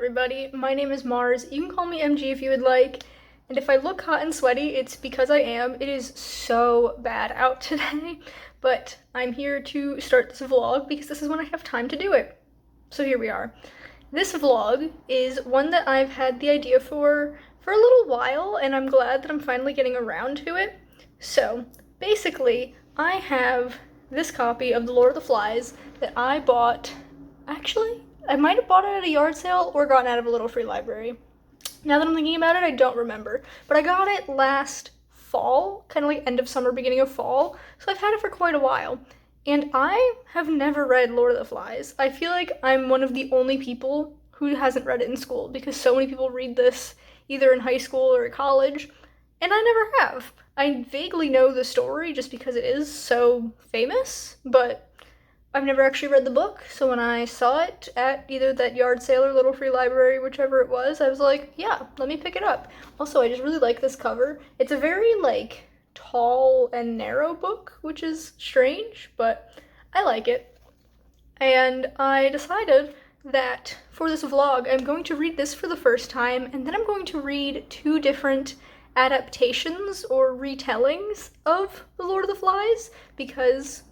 everybody? My name is Mars. You can call me MG if you would like. And if I look hot and sweaty, it's because I am. It is so bad out today, but I'm here to start this vlog because this is when I have time to do it. So here we are. This vlog is one that I've had the idea for a little while, and I'm glad that I'm finally getting around to it. So basically, I have this copy of The Lord of the Flies that I bought. Actually, I might have bought it at a yard sale or gotten out of a little free library. Now that I'm thinking about it, I don't remember. But I got it last fall, kind of like end of summer, beginning of fall. So I've had it for quite a while. And I have never read Lord of the Flies. I feel like I'm one of the only people who hasn't read it in school because so many people read this either in high school or at college, and I never have. I vaguely know the story just because it is so famous, but I've never actually read the book, so when I saw it at either that yard sale or little free library, whichever it was, I was like, yeah, let me pick it up. Also, I just really like this cover. It's a very, tall and narrow book, which is strange, but I like it. And I decided that for this vlog, I'm going to read this for the first time, and then I'm going to read two different adaptations or retellings of The Lord of the Flies, because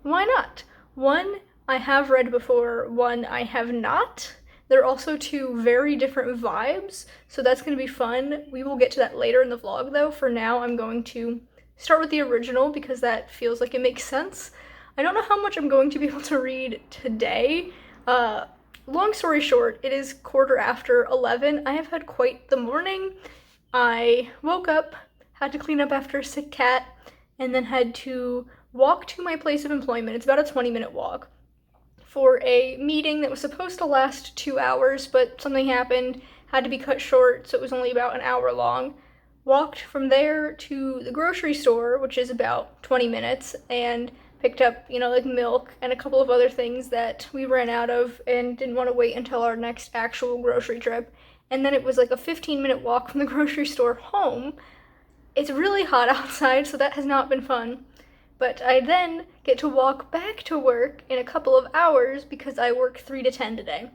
why not? One I have read before, one I have not. They're also two very different vibes, so that's going to be fun. We will get to that later in the vlog though. For now, I'm going to start with the original because that feels like it makes sense. I don't know how much I'm going to be able to read today. Long story short, it is 11:15. I have had quite the morning. I woke up, had to clean up after a sick cat, and then had to walk to my place of employment. It's about a 20-minute walk for a meeting that was supposed to last 2 hours, but something happened, had to be cut short, so it was only about an hour long. Walked from there to the grocery store, which is about 20 minutes, and picked up, milk and a couple of other things that we ran out of and didn't want to wait until our next actual grocery trip. And then it was like a 15-minute walk from the grocery store home. It's really hot outside, so that has not been fun. But I then get to walk back to work in a couple of hours because I work 3 to 10 today.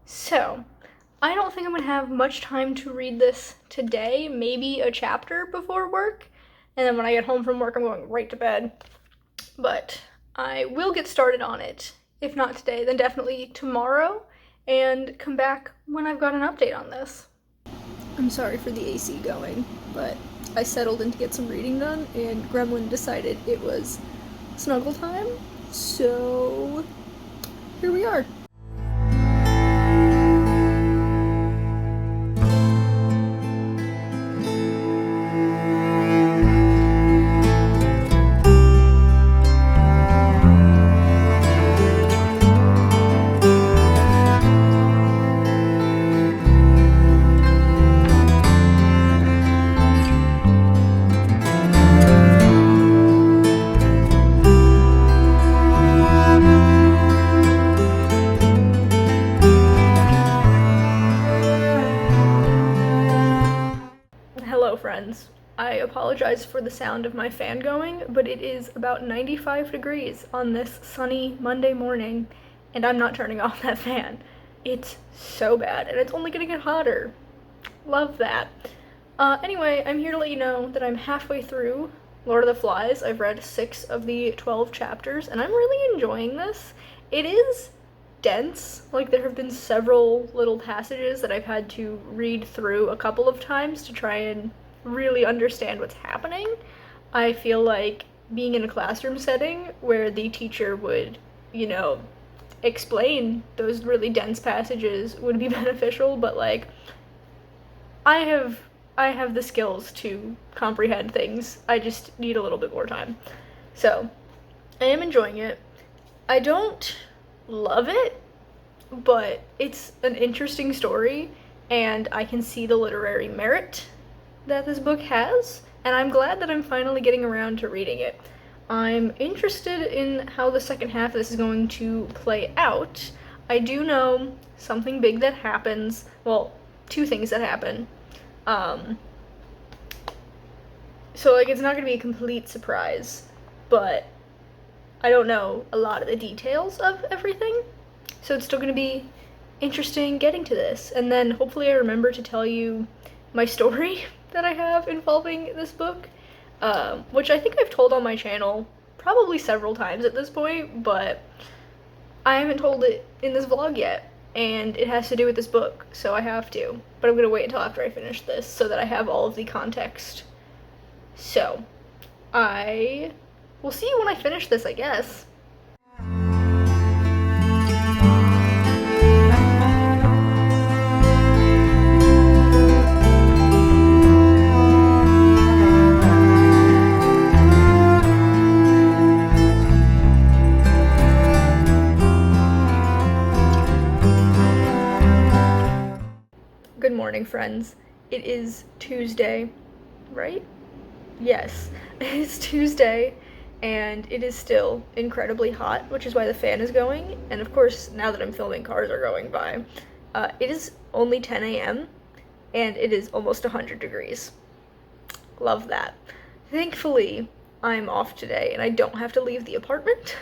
So, I don't think I'm going to have much time to read this today, maybe a chapter before work, and then when I get home from work I'm going right to bed. But I will get started on it, if not today, then definitely tomorrow, and come back when I've got an update on this. I'm sorry for the AC going, but I settled in to get some reading done, and Gremlin decided it was snuggle time, so here we are. Hello friends. I apologize for the sound of my fan going, but it is about 95 degrees on this sunny Monday morning, and I'm not turning off that fan. It's so bad, and it's only gonna get hotter. Love that. Anyway, I'm here to let you know that I'm halfway through Lord of the Flies. I've read 6 of the 12 chapters, and I'm really enjoying this. It is dense. There have been several little passages that I've had to read through a couple of times to try and really understand what's happening. I feel like being in a classroom setting where the teacher would, explain those really dense passages would be beneficial, but I have the skills to comprehend things. I just need a little bit more time. So, I am enjoying it. I don't love it, but it's an interesting story, and I can see the literary merit that this book has, and I'm glad that I'm finally getting around to reading it. I'm interested in how the second half of this is going to play out. I do know something big that happens, well, 2 things that happen. So it's not gonna be a complete surprise, but I don't know a lot of the details of everything, so it's still gonna be interesting getting to this. And then hopefully I remember to tell you my story that I have involving this book, which I think I've told on my channel probably several times at this point, but I haven't told it in this vlog yet, and it has to do with this book, so I have to. But I'm gonna wait until after I finish this so that I have all of the context. So, I will see you when I finish this, I guess. Good morning, friends. It is Tuesday, right? Yes, it is Tuesday, and it is still incredibly hot, which is why the fan is going. And of course, now that I'm filming, cars are going by. It is only 10 a.m., and it is almost 100 degrees. Love that. Thankfully, I'm off today, and I don't have to leave the apartment.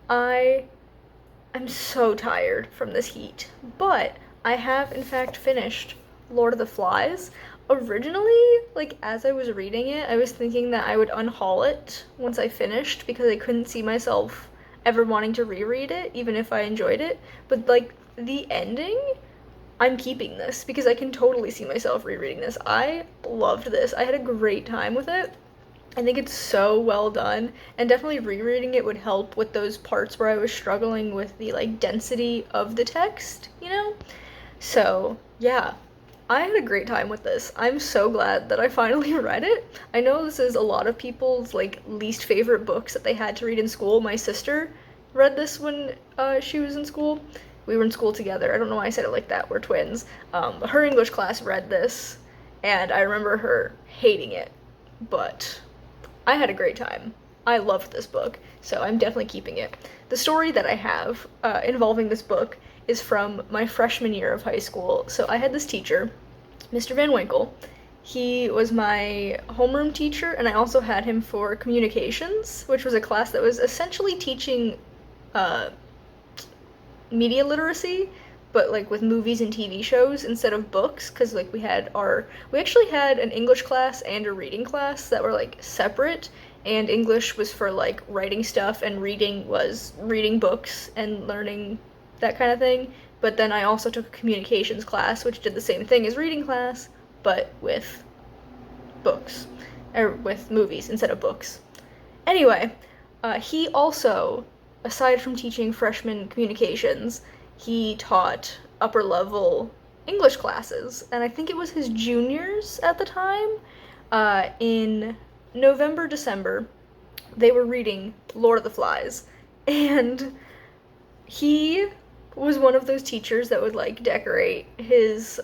I'm so tired from this heat, but I have in fact finished Lord of the Flies. Originally, like as I was reading it, I was thinking that I would unhaul it once I finished because I couldn't see myself ever wanting to reread it, even if I enjoyed it. But like the ending, I'm keeping this because I can totally see myself rereading this. I loved this. I had a great time with it. I think it's so well done, and definitely rereading it would help with those parts where I was struggling with the like density of the text, you know? So, yeah, I had a great time with this. I'm so glad that I finally read it. I know this is a lot of people's like least favorite books that they had to read in school. My sister read this when she was in school. We were in school together. I don't know why I said it like that. We're twins. Her English class read this, and I remember her hating it, but I had a great time. I loved this book, so I'm definitely keeping it. The story that I have involving this book is from my freshman year of high school. So I had this teacher, Mr. Van Winkle. He was my homeroom teacher, and I also had him for communications, which was a class that was essentially teaching media literacy, but like with movies and TV shows instead of books, because like we actually had an English class and a reading class that were like separate, and English was for like writing stuff and reading was reading books and learning that kind of thing. But then I also took a communications class, which did the same thing as reading class, but with books, or with movies instead of books. Anyway, he also, aside from teaching freshman communications, he taught upper level English classes, and I think it was his juniors at the time. In November, December, they were reading Lord of the Flies, and he was one of those teachers that would like decorate his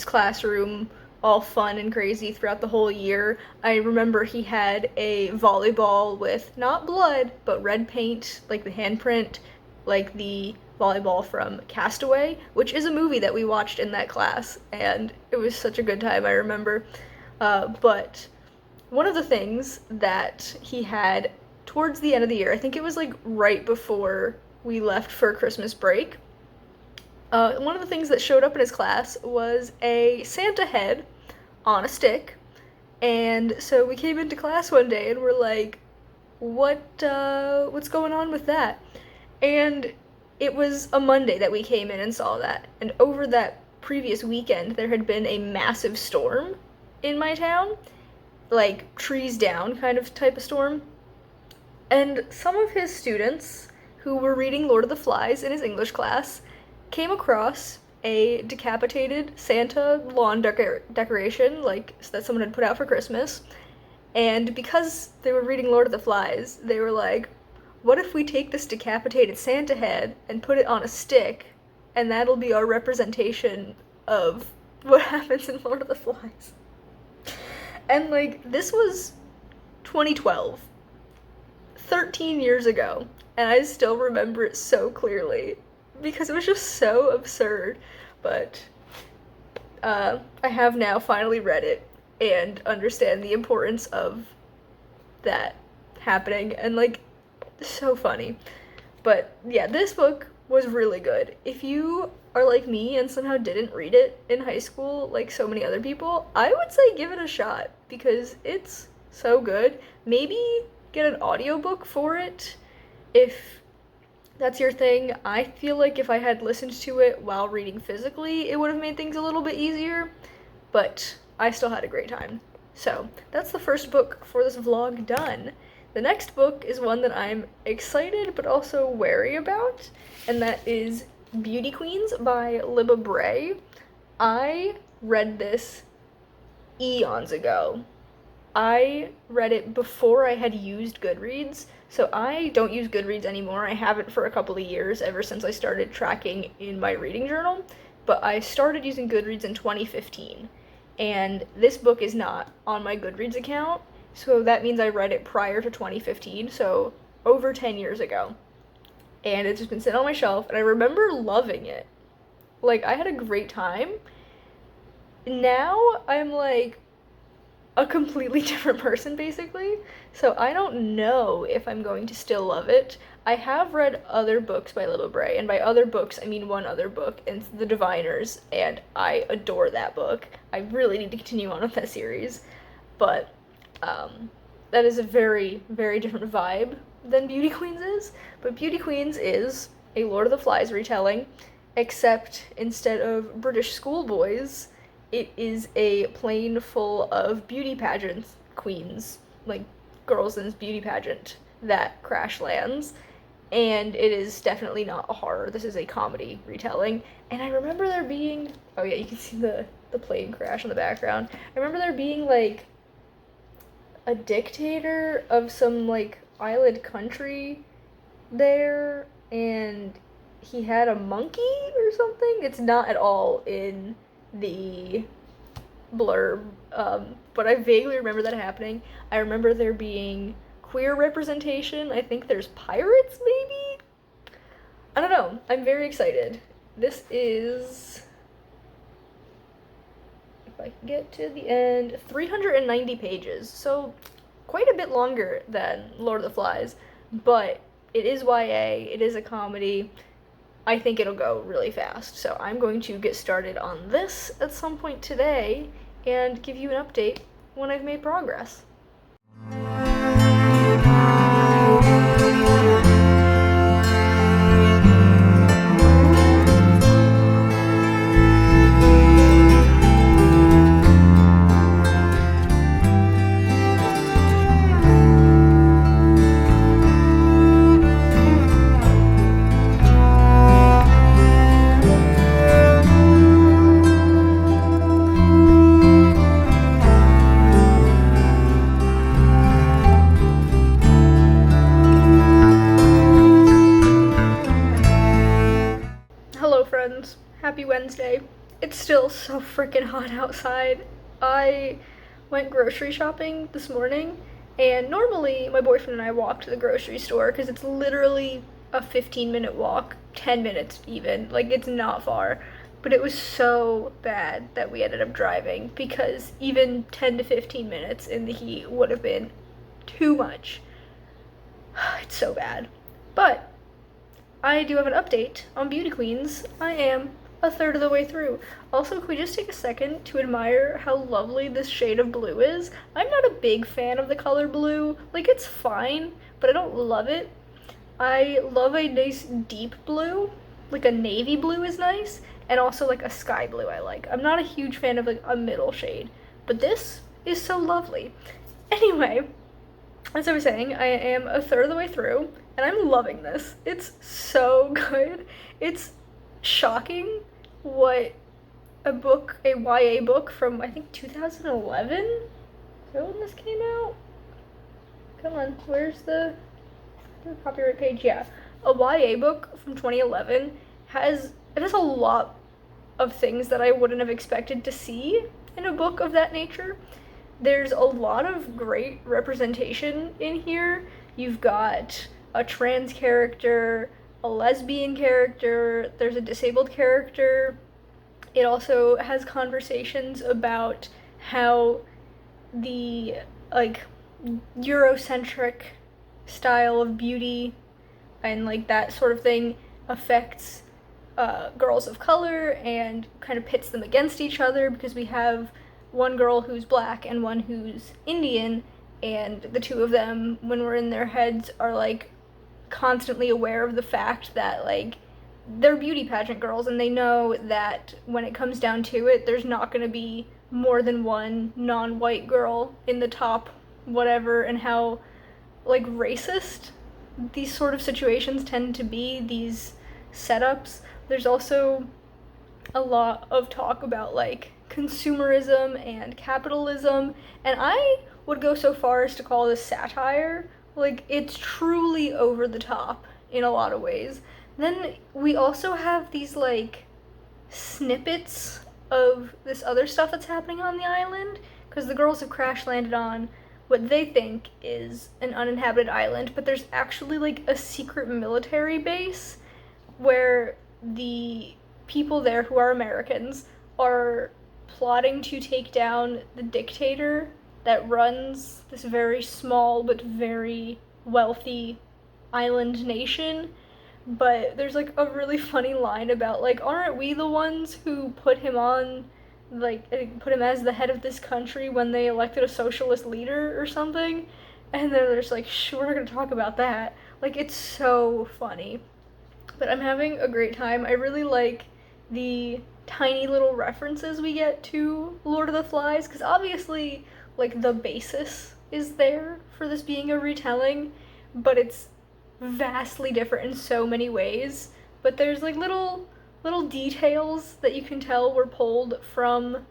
classroom all fun and crazy throughout the whole year. I remember he had a volleyball with not blood, but red paint, like the handprint, like the volleyball from Castaway, which is a movie that we watched in that class, and it was such a good time, I remember. But one of the things that he had towards the end of the year, I think it was like right before we left for Christmas break, one of the things that showed up in his class was a Santa head on a stick. And so we came into class one day and we're like, what's going on with that? And it was a Monday that we came in and saw that. And over that previous weekend, there had been a massive storm in my town, like trees down kind of type of storm. And some of his students who were reading Lord of the Flies in his English class came across a decapitated Santa lawn decoration, like that someone had put out for Christmas. And because they were reading Lord of the Flies, they were like, what if we take this decapitated Santa head and put it on a stick, and that'll be our representation of what happens in Lord of the Flies? And like, this was 2012, 13 years ago, and I still remember it so clearly because it was just so absurd. But I have now finally read it and understand the importance of that happening, and like, so funny. But yeah, this book was really good. If you are like me and somehow didn't read it in high school like so many other people, I would say give it a shot because it's so good. Maybe get an audiobook for it if that's your thing. I feel like if I had listened to it while reading physically, it would have made things a little bit easier, but I still had a great time. So, that's the first book for this vlog done. The next book is one that I'm excited but also wary about, and that is Beauty Queens by Libba Bray. I read this eons ago. I read it before I had used Goodreads, so I don't use Goodreads anymore. I haven't for a couple of years, ever since I started tracking in my reading journal, but I started using Goodreads in 2015, and this book is not on my Goodreads account, so that means I read it prior to 2015, so over 10 years ago. And it's just been sitting on my shelf, and I remember loving it. Like, I had a great time. Now I'm like a completely different person, basically, so I don't know if I'm going to still love it. I have read other books by Libba Bray, and by other books I mean one other book, and it's The Diviners, and I adore that book. I really need to continue on with that series, but that is a very, very different vibe than Beauty Queens is. But Beauty Queens is a Lord of the Flies retelling, except instead of British schoolboys, it is a plane full of beauty pageant queens, like girls in this beauty pageant that crash lands. And it is definitely not a horror. This is a comedy retelling. And I remember there being, oh yeah, you can see the plane crash in the background. I remember there being like a dictator of some like island country there, and he had a monkey or something. It's not at all in the blurb, but I vaguely remember that happening. I remember there being queer representation. I think there's pirates, maybe? I don't know. I'm very excited. This is, if I can get to the end, 390 pages, so quite a bit longer than Lord of the Flies, but it is YA, it is a comedy. I think it'll go really fast, so I'm going to get started on this at some point today and give you an update when I've made progress. Hello friends, happy Wednesday. It's still so freaking hot outside. I went grocery shopping this morning, and normally my boyfriend and I walk to the grocery store because it's literally a 15-minute walk, 10 minutes even, like it's not far. But it was so bad that we ended up driving because even 10 to 15 minutes in the heat would have been too much. It's so bad. But I do have an update on Beauty Queens. I am a third of the way through. Also, can we just take a second to admire how lovely this shade of blue is? I'm not a big fan of the color blue. Like, it's fine, but I don't love it. I love a nice deep blue. Like a navy blue is nice, and also like a sky blue I like. I'm not a huge fan of like a middle shade, but this is so lovely. Anyway, as I was saying, I am a third of the way through, and I'm loving this. It's so good. It's shocking what a YA book from, I think, 2011? Is that when this came out? Come on, where's the copyright page? Yeah. A YA book from 2011 has a lot of things that I wouldn't have expected to see in a book of that nature. There's a lot of great representation in here. You've got a trans character, a lesbian character, there's a disabled character. It also has conversations about how the like Eurocentric style of beauty and like that sort of thing affects girls of color and kind of pits them against each other, because we have one girl who's black and one who's Indian, and the two of them, when we're in their heads, are like constantly aware of the fact that like they're beauty pageant girls, and they know that when it comes down to it, there's not going to be more than one non-white girl in the top whatever, and how like racist these sort of situations tend to be, these setups. There's also a lot of talk about like consumerism and capitalism, and I would go so far as to call this satire. Like, it's truly over the top in a lot of ways. Then we also have these like snippets of this other stuff that's happening on the island, because the girls have crash landed on what they think is an uninhabited island, but there's actually like a secret military base where the people there, who are Americans, are plotting to take down the dictator that runs this very small but very wealthy island nation. But there's like a really funny line about like, aren't we the ones who put him on, like put him as the head of this country when they elected a socialist leader or something? And then there's like, sure, we're not gonna talk about that. Like, it's so funny. But I'm having a great time. I really like the tiny little references we get to Lord of the Flies, because obviously like the basis is there for this being a retelling, but it's vastly different in so many ways. But there's like little details that you can tell were pulled from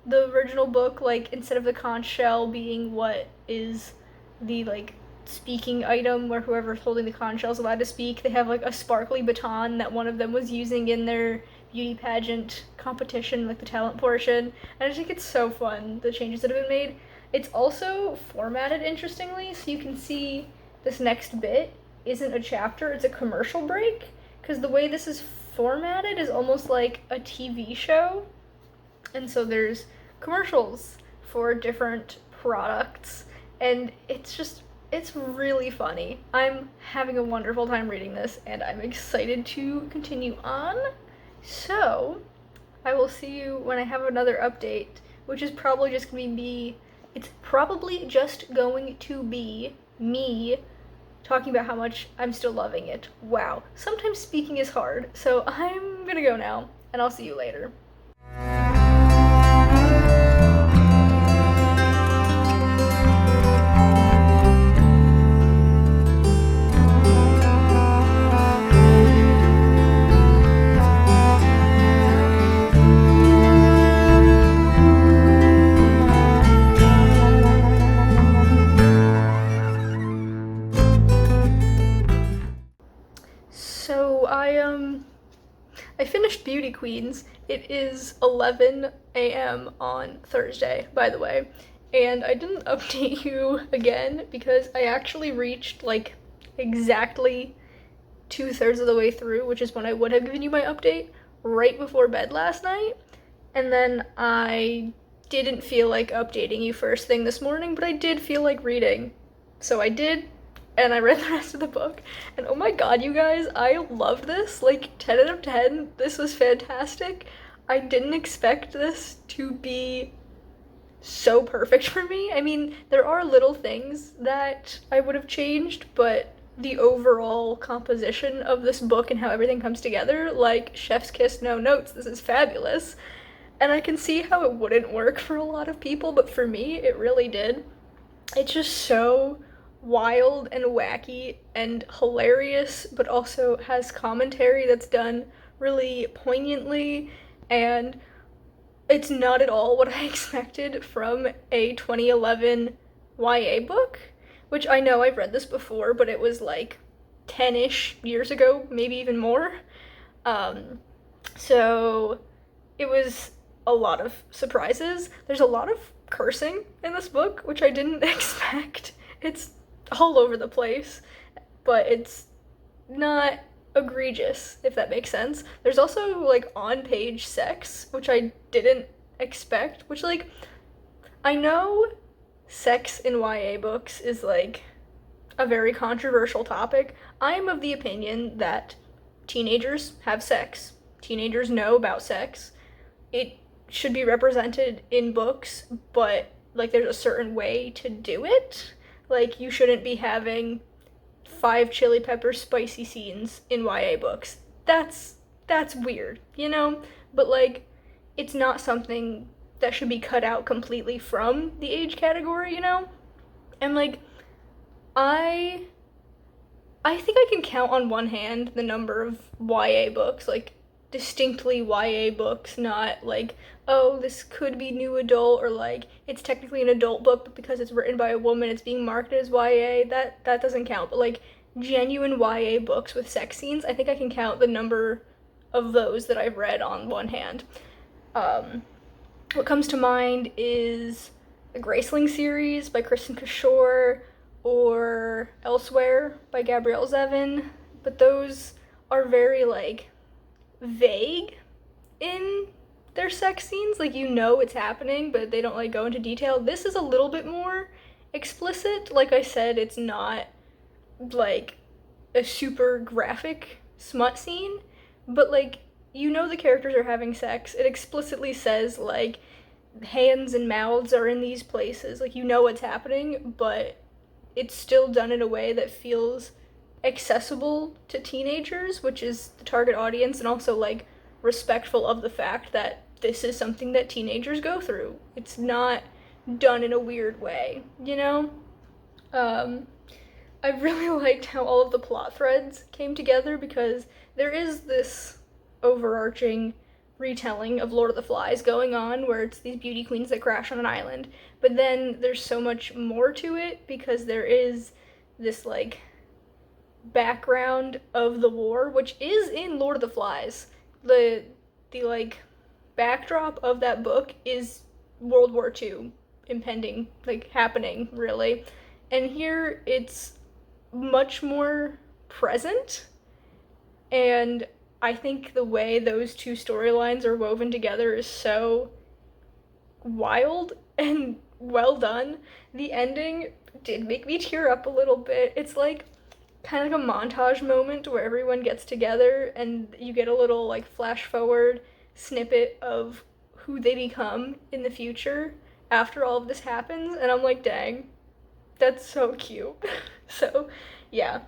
the original book, like instead of the conch shell being what is the like speaking item where whoever's holding the conch shell is allowed to speak, they have like a sparkly baton that one of them was using in their beauty pageant competition, like the talent portion. And I just think it's so fun, the changes that have been made. It's also formatted interestingly, so you can see this next bit isn't a chapter, it's a commercial break, because the way this is formatted is almost like a TV show. And so there's commercials for different products, and it's really funny. I'm having a wonderful time reading this, and I'm excited to continue on. So, I will see you when I have another update, which is probably just going to be it's probably just going to be me talking about how much I'm still loving it. Wow. Sometimes speaking is hard, so I'm gonna go now, and I'll see you later. So I finished Beauty Queens. It is 11 a.m. on Thursday, by the way, and I didn't update you again because I actually reached like exactly 2/3 of the way through, which is when I would have given you my update, right before bed last night. And then I didn't feel like updating you first thing this morning, but I did feel like reading. So I did, and I read the rest of the book, and oh my god, you guys, I loved this. Like, 10 out of 10, this was fantastic. I didn't expect this to be so perfect for me. I mean, there are little things that I would have changed, but the overall composition of this book and how everything comes together, like, chef's kiss, no notes, this is fabulous. And I can see how it wouldn't work for a lot of people, but for me, it really did. It's just so wild and wacky and hilarious, but also has commentary that's done really poignantly, and it's not at all what I expected from a 2011 YA book, which I know I've read this before, but it was like 10-ish years ago, maybe even more. So it was a lot of surprises. There's a lot of cursing in this book, which I didn't expect. It's all over the place, but it's not egregious, if that makes sense. There's also like on-page sex, which I didn't expect, which, like, I know sex in YA books is like a very controversial topic. I am of the opinion that teenagers have sex. Teenagers know about sex. It should be represented in books, but like there's a certain way to do it. Like you shouldn't be having 5 chili pepper spicy scenes in YA books. That's weird, you know? But like it's not something that should be cut out completely from the age category, you know? And like I I think I can count on one hand the number of YA books, like distinctly YA books, not like, oh, this could be new adult, or like it's technically an adult book, but because it's written by a woman, it's being marketed as YA. That doesn't count. But like genuine YA books with sex scenes, I think I can count the number of those that I've read on one hand. What comes to mind is the Graceling series by Kristen Cashore or Elsewhere by Gabrielle Zevin, but those are very like vague in their sex scenes. Like you know it's happening, but they don't like go into detail. This is a little bit more explicit. Like I said, it's not like a super graphic smut scene, but like you know the characters are having sex. It explicitly says like hands and mouths are in these places. Like you know what's happening, but it's still done in a way that feels accessible to teenagers, which is the target audience, and also like respectful of the fact that this is something that teenagers go through. It's not done in a weird way, you know? I really liked how all of the plot threads came together, because there is this overarching retelling of Lord of the Flies going on where it's these beauty queens that crash on an island, but then there's so much more to it because there is this like background of the war, which is in Lord of the Flies. The like backdrop of that book is World War II impending, like happening really, and here it's much more present. And I think the way those two storylines are woven together is so wild and well done. The ending did make me tear up a little bit. It's like kind of like a montage moment where everyone gets together and you get a little like flash forward snippet of who they become in the future after all of this happens, and I'm like, dang, that's so cute. So yeah,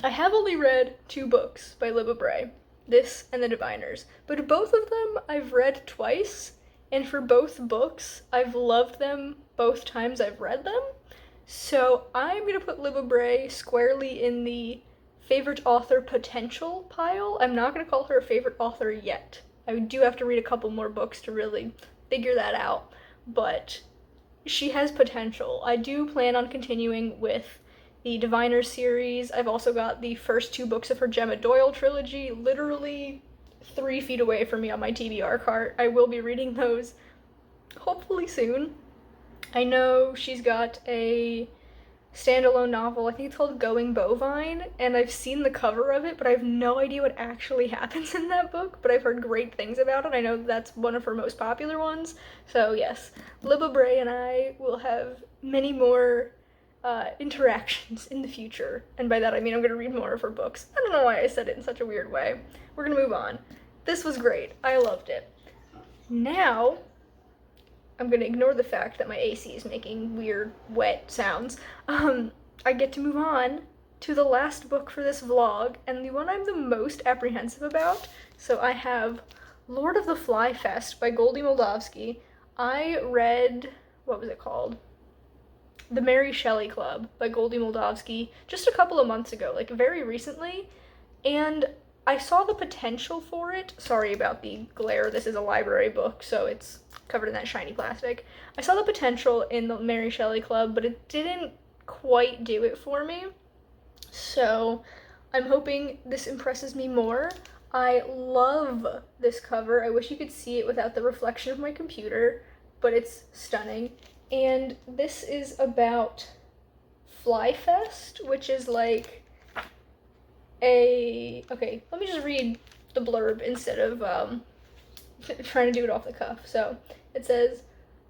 I have only read 2 books by Libba Bray, this and The Diviners, but both of them I've read twice, and for both books I've loved them both times I've read them. So I'm gonna put Libba Bray squarely in the favorite author potential pile. I'm not gonna call her a favorite author yet. I do have to read a couple more books to really figure that out, but she has potential. I do plan on continuing with the Diviners series. I've also got the first 2 books of her Gemma Doyle trilogy literally 3 feet away from me on my TBR cart. I will be reading those hopefully soon. I know she's got a standalone novel, I think it's called Going Bovine, and I've seen the cover of it, but I have no idea what actually happens in that book, but I've heard great things about it. I know that's one of her most popular ones. So yes, Libba Bray and I will have many more interactions in the future, and by that I mean I'm gonna read more of her books. I don't know why I said it in such a weird way. We're gonna move on. This was great. I loved it. Now I'm gonna ignore the fact that my AC is making weird, wet sounds. I get to move on to the last book for this vlog, and the one I'm the most apprehensive about. So I have Lord of the Fly Fest by Goldie Moldavsky. I read, what was it called? The Mary Shelley Club by Goldie Moldavsky just a couple of months ago, like very recently, and I saw the potential for it. Sorry about the glare, this is a library book, so it's covered in that shiny plastic. I saw the potential in the Mary Shelley Club, but it didn't quite do it for me. So I'm hoping this impresses me more. I love this cover. I wish you could see it without the reflection of my computer, but it's stunning. And this is about Flyfest, which is like okay, let me just read the blurb instead of trying to do it off the cuff. So it says,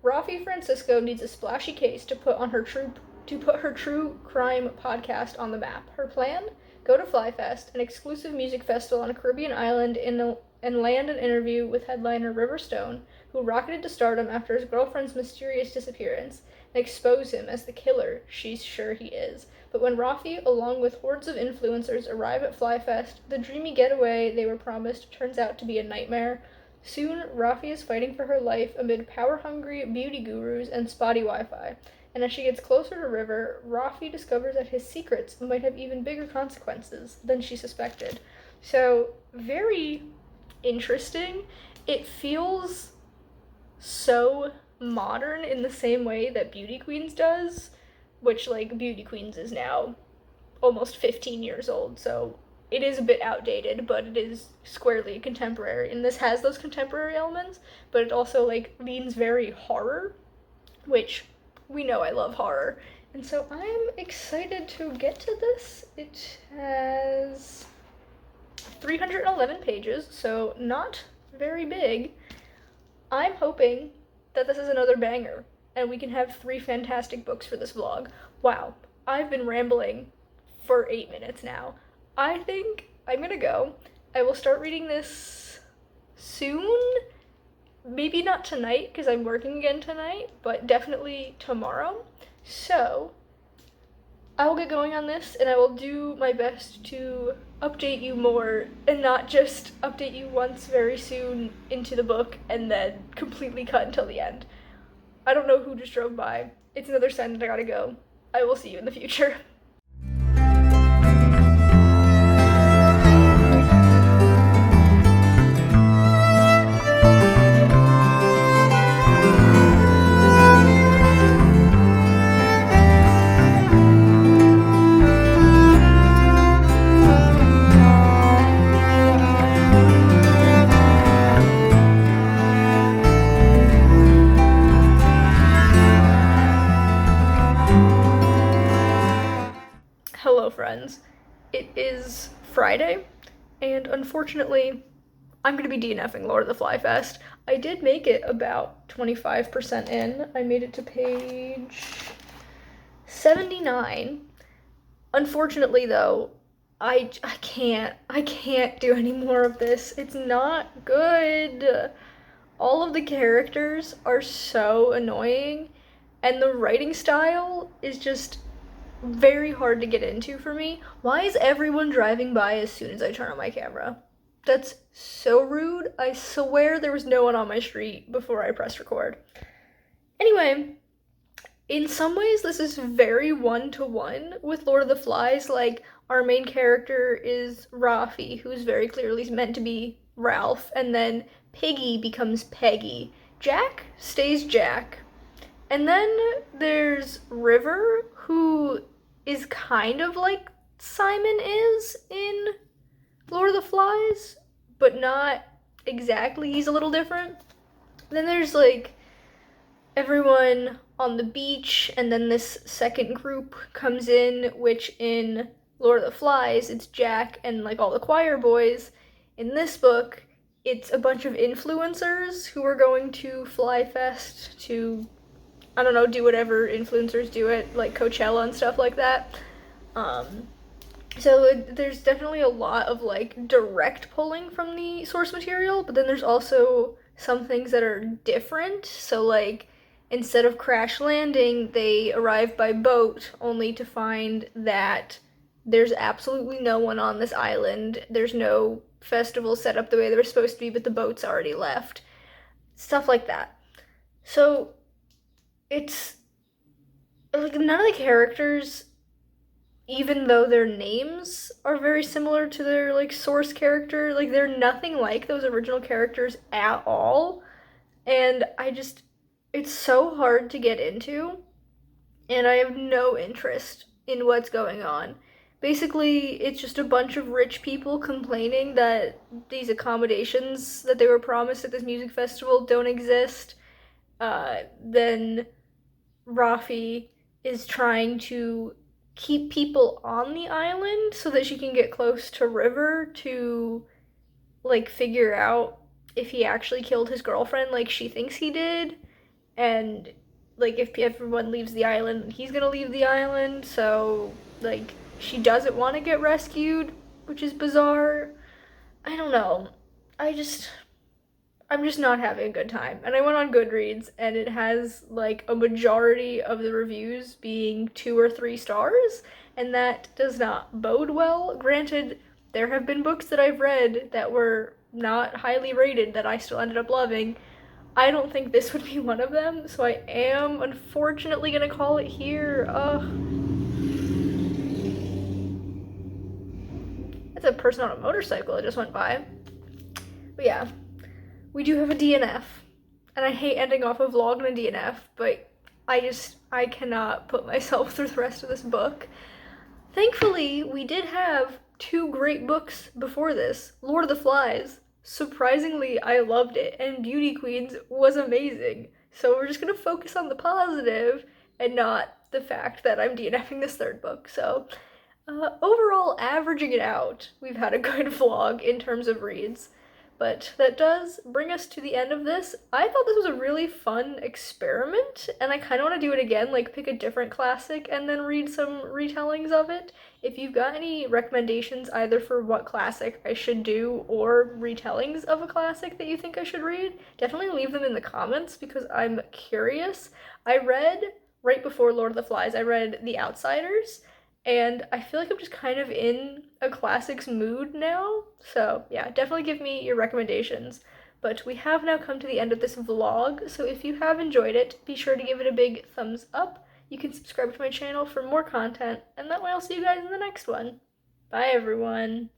Rafi Francisco needs a splashy case to put her true crime podcast on the map. Her plan? go to Flyfest, an exclusive music festival on a Caribbean island, and land an interview with headliner River Stone, who rocketed to stardom after his girlfriend's mysterious disappearance, and expose him as the killer she's sure he is. But when Rafi, along with hordes of influencers, arrive at Flyfest, the dreamy getaway they were promised turns out to be a nightmare. Soon, Rafi is fighting for her life amid power-hungry beauty gurus and spotty Wi-Fi. And as she gets closer to River, Rafi discovers that his secrets might have even bigger consequences than she suspected. So, very interesting. It feels so modern in the same way that Beauty Queens does, which, like, Beauty Queens is now almost 15 years old, so it is a bit outdated, but it is squarely contemporary. And this has those contemporary elements, but it also, like, leans very horror, which we know I love horror. And so I'm excited to get to this. It has 311 pages, so not very big. I'm hoping that this is another banger, and we can have 3 fantastic books for this vlog. Wow, I've been rambling for 8 minutes now. I think I'm gonna go. I will start reading this soon. Maybe not tonight, because I'm working again tonight, but definitely tomorrow. So, I will get going on this, and I will do my best to update you more, and not just update you once very soon into the book, and then completely cut until the end. I don't know who just drove by. It's another sign that I gotta go. I will see you in the future. Hello, friends. It is Friday, and unfortunately, I'm going to be DNFing Lord of the Flyfest. I did make it about 25% in. I made it to page 79. Unfortunately, though, I can't do any more of this. It's not good. All of the characters are so annoying, and the writing style is just very hard to get into for me. Why is everyone driving by as soon as I turn on my camera? That's so rude. I swear there was no one on my street before I pressed record. Anyway, in some ways this is very one-to-one with Lord of the Flies. Like, our main character is Rafi, who's very clearly meant to be Ralph, and then Piggy becomes Peggy. Jack stays Jack. And then there's River, who is kind of like Simon is in Lord of the Flies, but not exactly. He's a little different. Then there's, like, everyone on the beach, and then this second group comes in, which in Lord of the Flies, it's Jack and, like, all the choir boys. In this book, it's a bunch of influencers who are going to Flyfest to, I don't know, do whatever influencers do it, like Coachella and stuff like that. So there's definitely a lot of, like, direct pulling from the source material, but then there's also some things that are different. So, like, instead of crash landing, they arrive by boat, only to find that there's absolutely no one on this island. There's no festival set up the way they were supposed to be, but the boat's already left. Stuff like that. So it's, like, none of the characters, even though their names are very similar to their, like, source character, like, they're nothing like those original characters at all. And it's so hard to get into, and I have no interest in what's going on. Basically, it's just a bunch of rich people complaining that these accommodations that they were promised at this music festival don't exist. Then Rafi is trying to keep people on the island so that she can get close to River to, like, figure out if he actually killed his girlfriend like she thinks he did. And, like, if everyone leaves the island, he's gonna leave the island. So, like, she doesn't want to get rescued, which is bizarre. I don't know. I'm just not having a good time. And I went on Goodreads and it has like a majority of the reviews being 2 or 3 stars, and that does not bode well. Granted, there have been books that I've read that were not highly rated that I still ended up loving. I don't think this would be one of them, so I am unfortunately gonna call it here. Ugh. That's a person on a motorcycle that just went by. But yeah, we do have a DNF. And I hate ending off a vlog on a DNF, but I cannot put myself through the rest of this book. Thankfully, we did have 2 great books before this. Lord of the Flies. Surprisingly, I loved it, and Beauty Queens was amazing. So we're just gonna focus on the positive and not the fact that I'm DNFing this 3rd book. So overall, averaging it out, we've had a good vlog in terms of reads. But that does bring us to the end of this. I thought this was a really fun experiment, and I kind of want to do it again, like pick a different classic and then read some retellings of it. If you've got any recommendations either for what classic I should do or retellings of a classic that you think I should read, definitely leave them in the comments because I'm curious. I read, right before Lord of the Flies, I read The Outsiders, and I feel like I'm just kind of in a classics mood now. So yeah, definitely give me your recommendations. But we have now come to the end of this vlog, so if you have enjoyed it, be sure to give it a big thumbs up. You can subscribe to my channel for more content, and that way I'll see you guys in the next one. Bye everyone!